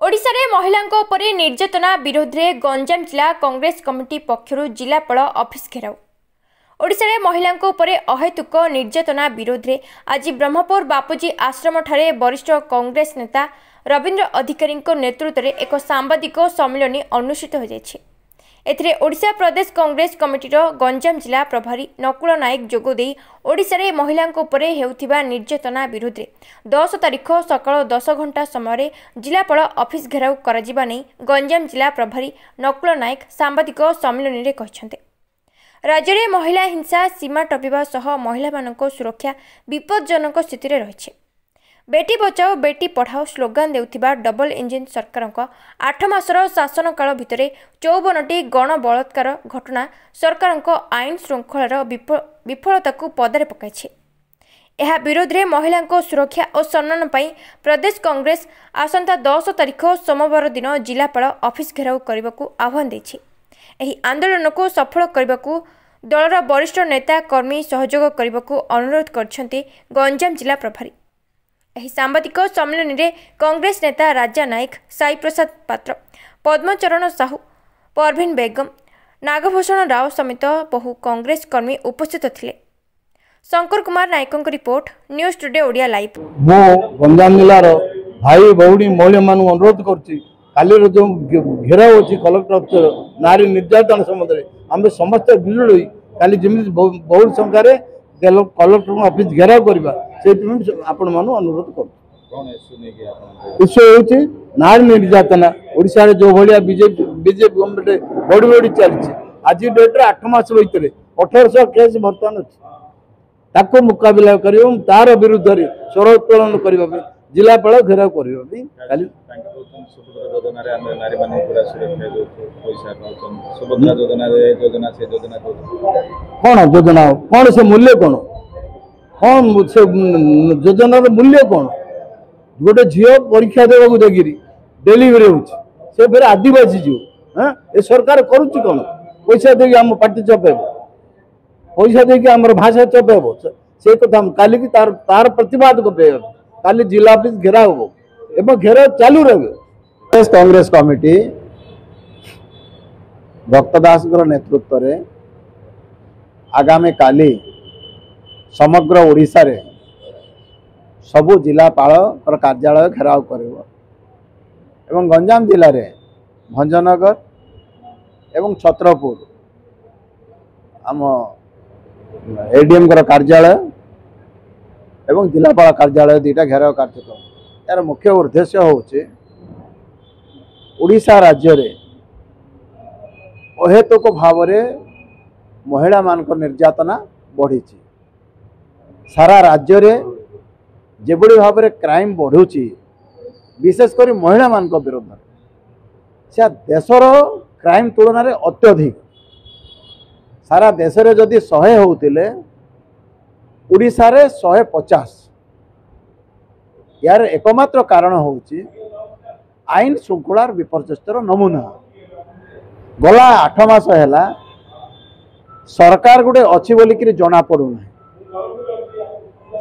ओडिशा रे महिलांको उपरे निर्यातना विरोध में गंजाम जिला कांग्रेस कमिटी पक्षरु जिलापाल ऑफिस घेराव। ओडिशा रे महिलांको उपरे अहेतुक निर्यातना विरोध में आज ब्रह्मपुर बापूजी आश्रम ठारे वरिष्ठ कांग्रेस नेता रवींद्र अधिकारी नेतृत्व में एक सांबादिक सम्मेलन अनुष्ठित हो जायछि। एथिरे ओडिशा प्रदेश कांग्रेस कमिटीर गंजाम जिला प्रभारी नकुल नायक जोगदे ओडिशा रे महिलांको उपरे हेउथिबा निर्यातना विरोध में 10 तारिख सकाळ 10 घंटा समय जिलापाल ऑफिस घेराव कराजिबा नै गंजाम जिला प्रभारी नकुल नायक सांबादिक सम्मेलन में कहछन्ते। राज्य में महिला हिंसा सीमा टपिबा सह महिला मानक सुरक्षा विपदजनक स्थिति में रही। Beti Bachao Beti Padhao slogan देउथिबा double engine सरकार 8 मासर शासन काल भितर 54टी गण बलात्कार घटना सरकार आईन श्रृंखलार विफलता को पदारे पकाइछि। यह विरोध में महिला सुरक्षा और सम्मान पाई प्रदेश कांग्रेस आसंता 10 तारिख सोमवार दिन जिलापाल ऑफिस घेराव करने को आह्वान देछि। एही आंदोलन को सफल करने को दलर वरिष्ठ नेता कर्मी सहयोग करने को अनुरोध करछन्ते गंजाम जिला प्रभारी। एही सांबादिक सम्मेलन में कांग्रेस नेता राजा नायक, साई प्रसाद पात्र, पद्मचरण साहू, परवीन बेगम, नागभूषण राव समेत बहु कांग्रेस कर्मी उपस्थित थिले। शंकर कुमार नायकों report, news today Odia live. मो गंजाम जिलार भाई भौणी महिला मान अनुरोध करुच्ची काली जो घेराव अच्छी कलेक्टर अफिसर नारी निर्यातन संबंध में आम समस्त विजुड़ काली जमी बहुल संख्यार कलेक्टर ऑफिस घेराव करवा से आपण मान अनुरोध कर इश्यू हो नारी निर्यातना ओडिशा जो भाया बीजेपी गवर्नमेंट बढ़ी बढ़ी चली आज डेट्रे 8 मास भर 1800 केस बर्तमान अच्छी मुकाबला कर तार विरुद्ध स्वर उत्तोलन करने जिलापाल घेराव कर कौन योजना कौन से मूल्य कौन कौन से योजनार मूल्य कौन गोटे झील परीक्षा देवा जगिरी डेलीवरी हो फिर आदिवासी झील ए सरकार करुच्ची कौन पैसा दे आम पार्टी चपेब पैसा दे आम भाषा चपेब से कथा काली की तार प्रतिवाद कर काली जिला ऑफिस घेराव हो एवं घेराव चालू रहे। कांग्रेस कमिटी भक्त दास नेतृत्व में आगामी काली समग्र ओडिशा रे सबु जिलापाल कार्यालय घेराव करिवो एवं गंजाम जिले में भंजनगर एवं छत्रपुर आम एडीएम कार्यालय एवं जिलापाल कार्यालय दुईटा घेराव कार्यक्रम यार मुख्य उद्देश्य होचे ओडिशा राज्य रे अहेतुक भाव महिला मानक निर्यातना बढ़ी सारा राज्य रे जेबड़ी भाव में क्राइम बढ़ुची विशेषकर महिला मान विरोध से देशर क्राइम तुलन में अत्यधिक सारा देश रे जदि 100 होतिले ओडिशा रे 150 यार एकमात्र कारण होची आईन श्रृंखलार विपर्यस्तर नमूना गला 8 मास है सरकार गुटे अच्छी बोलिक जना पड़ूना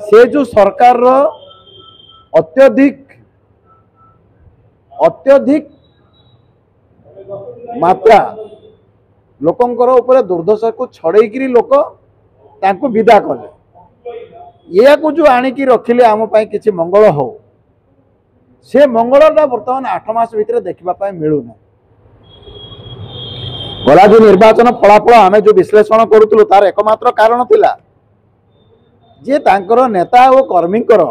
से जो सरकार अत्यधिक अत्यधिक मात्रा लोकंकर ऊपर दुर्दशा को छड़ेकी लोक तांको विदा कले या को जो आणिकी रखिले आम किसी मंगल हो से मंगलटा बर्तमान 8 मास भितर देखा मिलूना गला जो निर्वाचन फलाफल आम जो विश्लेषण करूँ तार एकमात्र कारण थिला जे तांकर नेता और कर्मीकर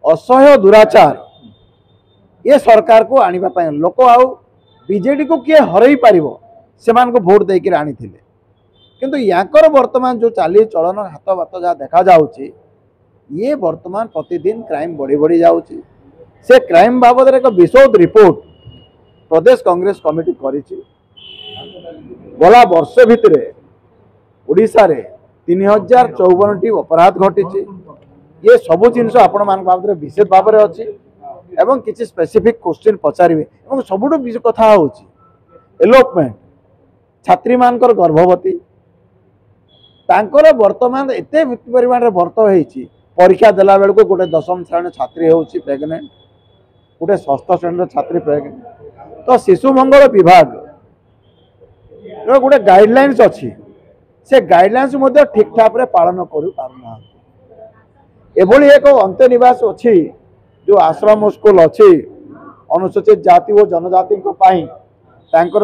असह्य दुराचार ये सरकार को आने लोक आउ बीजेडी को किए हरई पार से भोट देकर आनी किंतु याकर वर्तमान जो चाली चलन हाथ बात जहाँ देखा जाउची ये वर्तमान प्रतिदिन क्राइम बढ़ी बढ़ी जाउची से क्राइम बाबद एक विशद रिपोर्ट प्रदेश कांग्रेस कमिटी करिछि गला वर्ष भितर ओडिशा रे 3054टी अपराध घटी ये सबू जिनस आपण मान बाबद विशेष भाव में अच्छी एवं किसी स्पेसिफिक क्वेश्चन पचारे और सबुठ कथा होची एलोपमेंट छात्री मानकर गर्भवती तांकर वर्तमान एते परिमाण में भर्त होती परीक्षा देला बेलू गोटे 10म श्रेणी छात्री होची प्रेग्नेंट गोटे षष्ठ श्रेणी छात्री प्रज्ञा तो शिशु मंगल विभाग गोटे गाइडलाइंस अच्छी से गाइडलाइंस ठीक ठाक पालन कर एभली एक अंत्यनिवास अच्छी जो आश्रम स्कूल अच्छी अनुसूचित जाति और जनजाति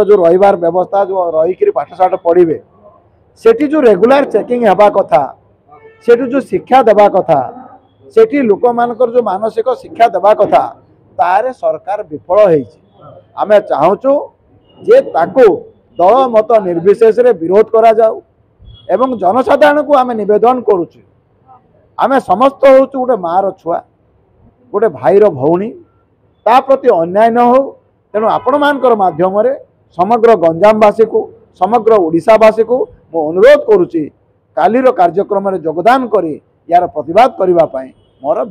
जो रहिबार व्यवस्था जो रहीकि पाठशाठ पढ़े सेठी जो रेगुलर चेकिंग हेबा कथा सेठी जो शिक्षा देवा कथा सेठी लोक मानकर जो मानसिक शिक्षा देवा कथा तारे सरकार विफल होइछि। आमे चाहूचु जे ताको दल मत निर्विशेष रे विरोध करा जाऊ एवं जनसाधारण को आमे निवेदन करूछु आमे समस्त होचु गोटे मार छुआ गोटे भाईर भौणी ता प्रति अन्याय न हो तेणु आपण मानकर माध्यम रे समग्र गंजामवासी को समग्र ओडिशावासी को मो अनुरोध करुच्ची कालीर कार्यक्रम में योगदान करी यार प्रतिवाद करने मोर